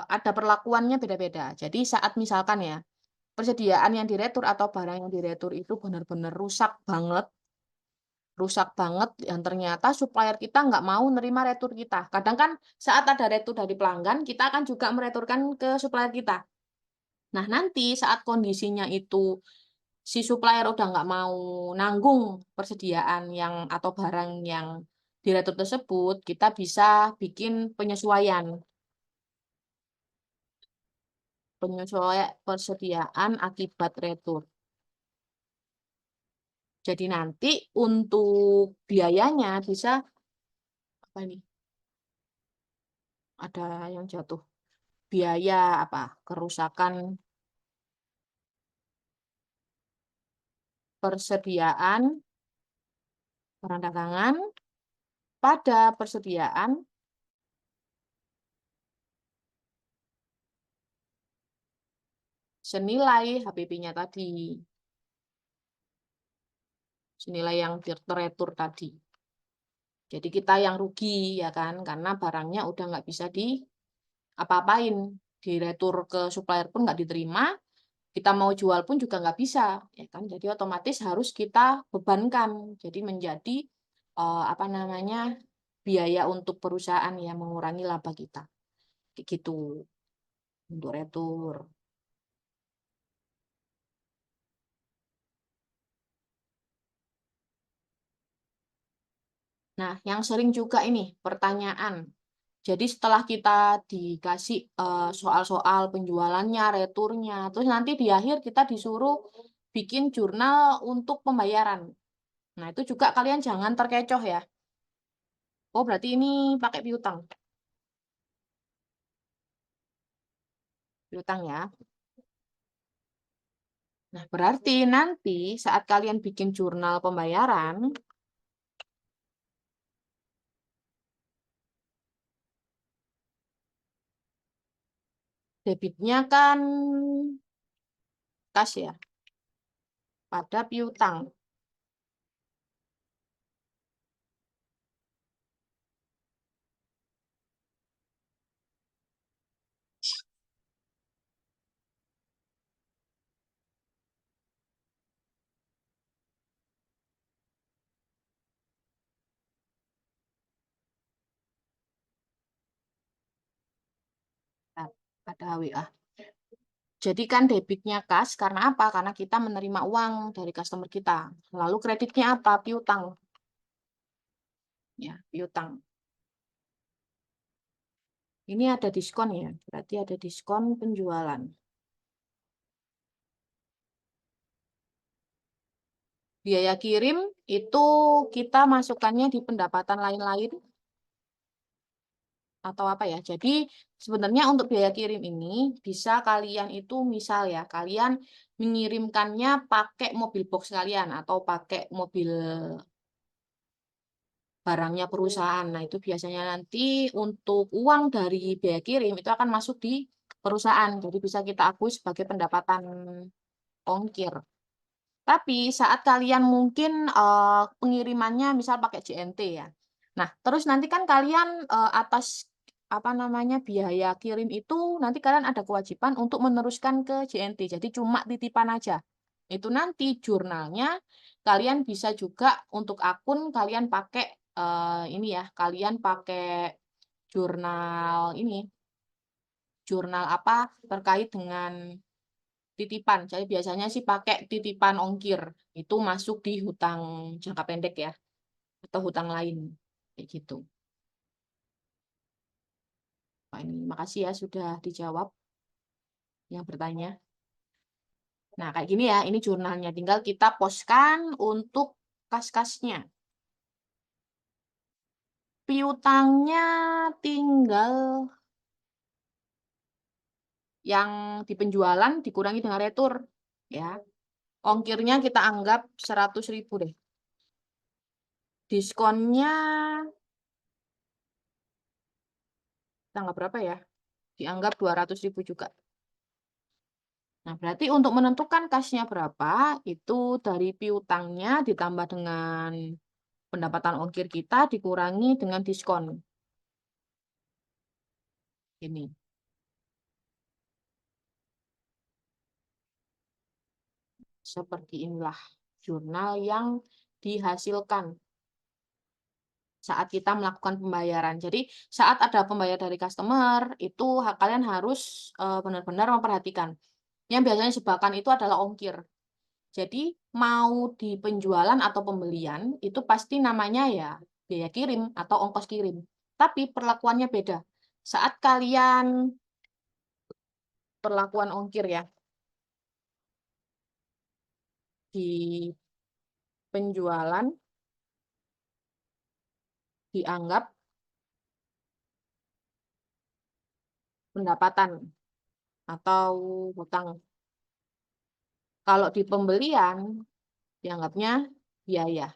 ada perlakuannya beda-beda. Jadi saat misalkan ya persediaan yang diretur atau barang yang diretur itu benar-benar rusak banget yang ternyata supplier kita nggak mau nerima retur kita. Kadang kan saat ada retur dari pelanggan, kita akan juga mereturkan ke supplier kita. Nah, nanti saat kondisinya itu si supplier udah nggak mau nanggung persediaan yang atau barang yang diretur tersebut, kita bisa bikin penyesuaian. penyesuaian persediaan akibat retur. Jadi nanti untuk biayanya bisa apa ini? Ada yang jatuh. Biaya apa? Kerusakan persediaan barang dagangan pada persediaan senilai HPP-nya tadi. Senilai yang terretur tadi. Jadi kita yang rugi ya kan, karena barangnya udah nggak bisa apa-apain, diretur ke supplier pun nggak diterima, kita mau jual pun juga nggak bisa, ya kan? Jadi otomatis harus kita bebankan, jadi menjadi apa namanya biaya untuk perusahaan yang mengurangi laba kita, kayak gitu untuk retur. Nah, yang sering juga ini pertanyaan. Jadi setelah kita dikasih soal-soal penjualannya, returnya, terus nanti di akhir kita disuruh bikin jurnal untuk pembayaran. Nah, itu juga kalian jangan terkecoh ya. Oh, berarti ini pakai piutang. Piutang ya. Nah, berarti nanti saat kalian bikin jurnal pembayaran, debitnya kan kas ya, pada piutang. Nah, pada WA. Jadi kan debitnya kas, karena apa? Karena kita menerima uang dari customer kita. Lalu kreditnya apa? Piutang. Ya, piutang. Ini ada diskon ya, berarti ada diskon penjualan. Biaya kirim itu kita masukkannya di pendapatan lain-lain atau apa ya. Jadi sebenarnya untuk biaya kirim ini bisa kalian itu misal ya, kalian mengirimkannya pakai mobil box kalian atau pakai mobil barangnya perusahaan. Nah, itu biasanya nanti untuk uang dari biaya kirim itu akan masuk di perusahaan. Jadi bisa kita akui sebagai pendapatan ongkir. Tapi saat kalian mungkin pengirimannya misal pakai JNT ya. Nah, terus nanti kan kalian atas apa namanya biaya kirim itu nanti kalian ada kewajiban untuk meneruskan ke JNT. Jadi cuma titipan aja. Itu nanti jurnalnya kalian bisa juga untuk akun kalian pakai ini ya, kalian pakai jurnal ini, jurnal apa terkait dengan titipan. Jadi biasanya sih pakai titipan ongkir. Itu masuk di hutang jangka pendek ya. Atau hutang lain. Kayak gitu. Pak ini makasih ya sudah dijawab yang bertanya. Nah, kayak gini ya. Ini jurnalnya. Tinggal kita postkan untuk kas-kasnya. Piutangnya tinggal yang di penjualan dikurangi dengan retur. Ya. Ongkirnya kita anggap 100.000 deh. Diskonnya tanggal berapa ya? Dianggap 200.000 juga. Nah, berarti untuk menentukan kasnya berapa, itu dari piutangnya ditambah dengan pendapatan ongkir kita dikurangi dengan diskon. Ini. Seperti inilah jurnal yang dihasilkan saat kita melakukan pembayaran. Jadi, saat ada pembayar dari customer, itu kalian harus benar-benar memperhatikan. Yang biasanya jebakan itu adalah ongkir. Jadi mau di penjualan atau pembelian itu pasti namanya ya biaya kirim atau ongkos kirim. Tapi perlakuannya beda. Saat kalian perlakuan ongkir ya. Di penjualan dianggap pendapatan atau hutang. Kalau di pembelian dianggapnya biaya.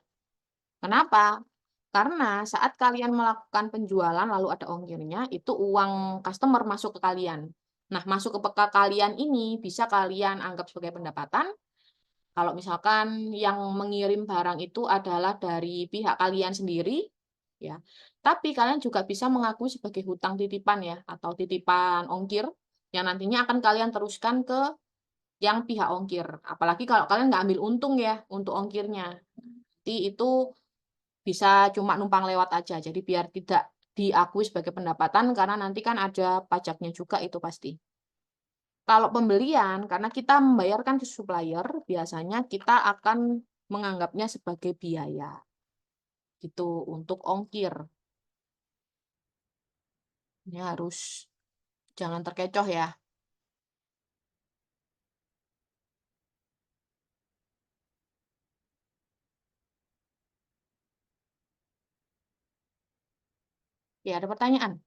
Kenapa? Karena saat kalian melakukan penjualan lalu ada ongkirnya, itu uang customer masuk ke kalian. Nah, masuk ke kalian ini bisa kalian anggap sebagai pendapatan. Kalau misalkan yang mengirim barang itu adalah dari pihak kalian sendiri, ya. Tapi kalian juga bisa mengakui sebagai hutang titipan ya, atau titipan ongkir yang nantinya akan kalian teruskan ke yang pihak ongkir. Apalagi kalau kalian nggak ambil untung ya untuk ongkirnya. Nanti itu bisa cuma numpang lewat aja. Jadi biar tidak diakui sebagai pendapatan karena nanti kan ada pajaknya juga itu pasti. Kalau pembelian, karena kita membayarkan ke supplier, biasanya kita akan menganggapnya sebagai biaya. Gitu, untuk ongkir. Ini harus jangan terkecoh ya. Ya, ada pertanyaan?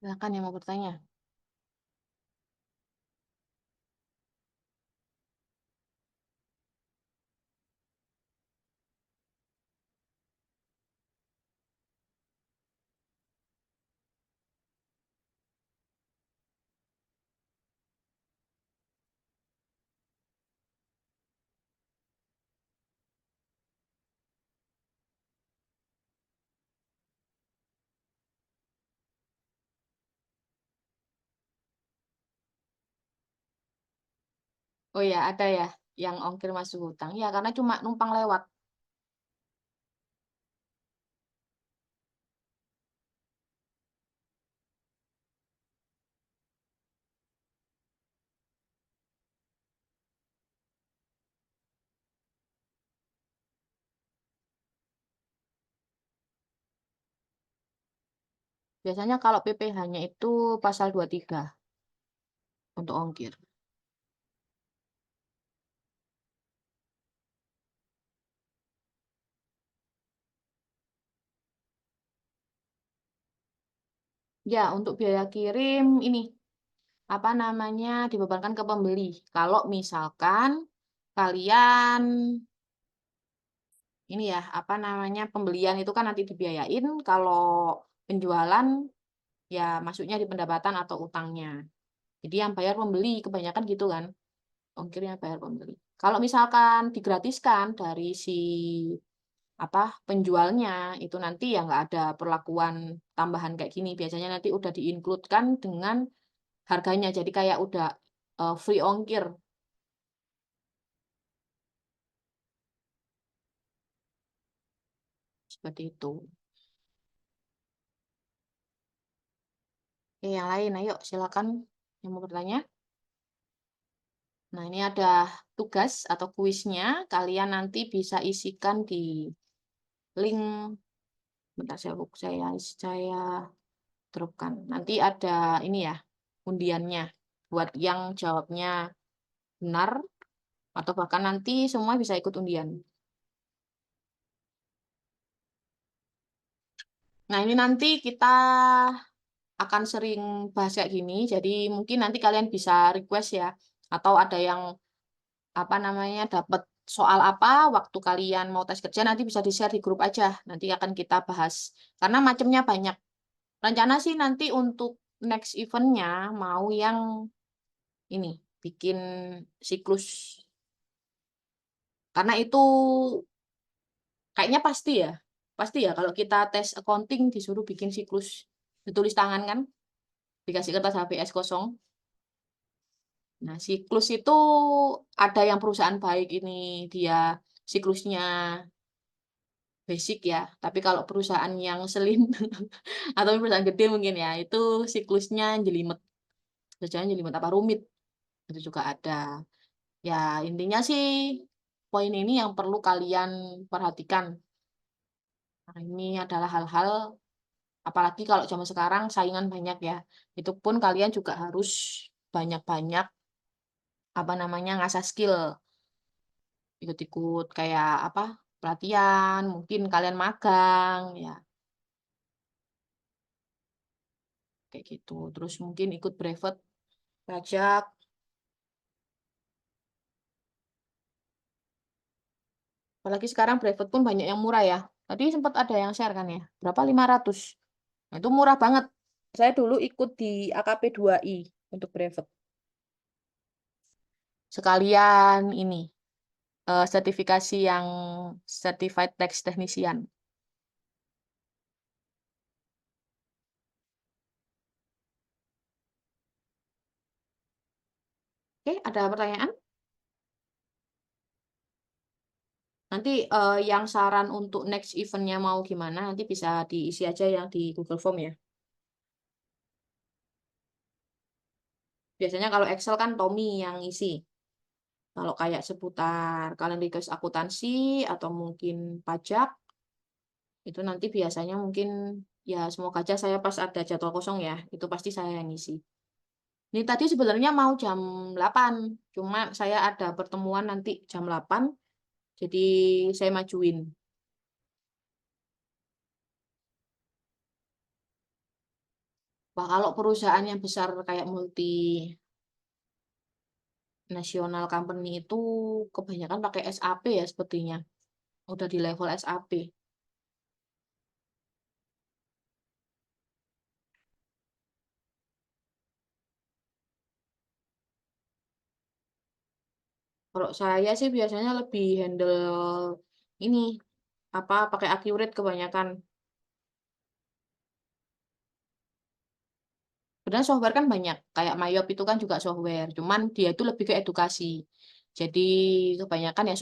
Silakan yang mau bertanya. Oh ya, ada ya yang ongkir masuk hutang. Ya, karena cuma numpang lewat. Biasanya kalau PPh-nya itu pasal 23 untuk ongkir. Ya, untuk biaya kirim ini apa namanya dibebankan ke pembeli. Kalau misalkan kalian ini ya, apa namanya pembelian itu kan nanti dibiayain, kalau penjualan ya masuknya di pendapatan atau utangnya. Jadi yang bayar pembeli kebanyakan gitu kan, ongkirnya bayar pembeli. Kalau misalkan digratiskan dari si apa penjualnya itu nanti ya nggak ada perlakuan tambahan kayak gini. Biasanya nanti udah diinclude-kan dengan harganya. Jadi kayak udah free ongkir seperti itu. Oke, yang lain, ayo silakan yang mau bertanya. Nah, ini ada tugas atau kuisnya. Kalian nanti bisa isikan di link. Bentar saya dropkan. Nanti ada ini ya undiannya buat yang jawabnya benar atau bahkan nanti semua bisa ikut undian. Nah, ini nanti kita akan sering bahas kayak gini. Jadi mungkin nanti kalian bisa request ya atau ada yang apa namanya dapat soal apa waktu kalian mau tes kerja nanti bisa di-share di grup aja. Nanti akan kita bahas. Karena macamnya banyak. Rencana sih nanti untuk next eventnya mau yang ini bikin siklus. Karena itu kayaknya pasti ya. Pasti ya kalau kita tes accounting disuruh bikin siklus. Ditulis tangan kan? Dikasih kertas HBS kosong. Nah, siklus itu ada yang perusahaan baik ini dia siklusnya basic ya. Tapi kalau perusahaan yang atau perusahaan gede mungkin ya, itu siklusnya jelimet. Kerjanya jelimet apa rumit, itu juga ada. Ya, intinya sih poin ini yang perlu kalian perhatikan. Nah, ini adalah hal-hal, apalagi kalau zaman sekarang saingan banyak ya. Itu pun kalian juga harus banyak-banyak apa namanya ngasah skill, ikut-ikut kayak apa pelatihan, mungkin kalian magang ya kayak gitu. Terus mungkin ikut brevet pajak. Apalagi sekarang brevet pun banyak yang murah ya. Tadi sempat ada yang share kan ya. Berapa? 500. Nah, itu murah banget. Saya dulu ikut di AKP 2I untuk brevet. Sekalian ini sertifikasi yang Certified Tax Technician. Oke, ada pertanyaan? Nanti yang saran untuk next eventnya mau gimana, nanti bisa diisi aja yang di Google Form ya. Biasanya kalau Excel kan Tommy yang isi. Kalau kayak seputar kalian request akuntansi atau mungkin pajak, itu nanti biasanya mungkin ya semoga aja saya pas ada jadwal kosong ya, itu pasti saya yang isi. Ini tadi sebenarnya mau jam 8, cuma saya ada pertemuan nanti jam 8, jadi saya majuin. Wah, kalau perusahaan yang besar kayak multinasional company itu kebanyakan pakai SAP ya sepertinya. Udah di level SAP. Kalau saya sih biasanya lebih handle ini apa pakai Accurate kebanyakan. Sebenarnya software kan banyak, kayak Mayop itu kan juga software, cuman dia itu lebih ke edukasi. Jadi kebanyakan ya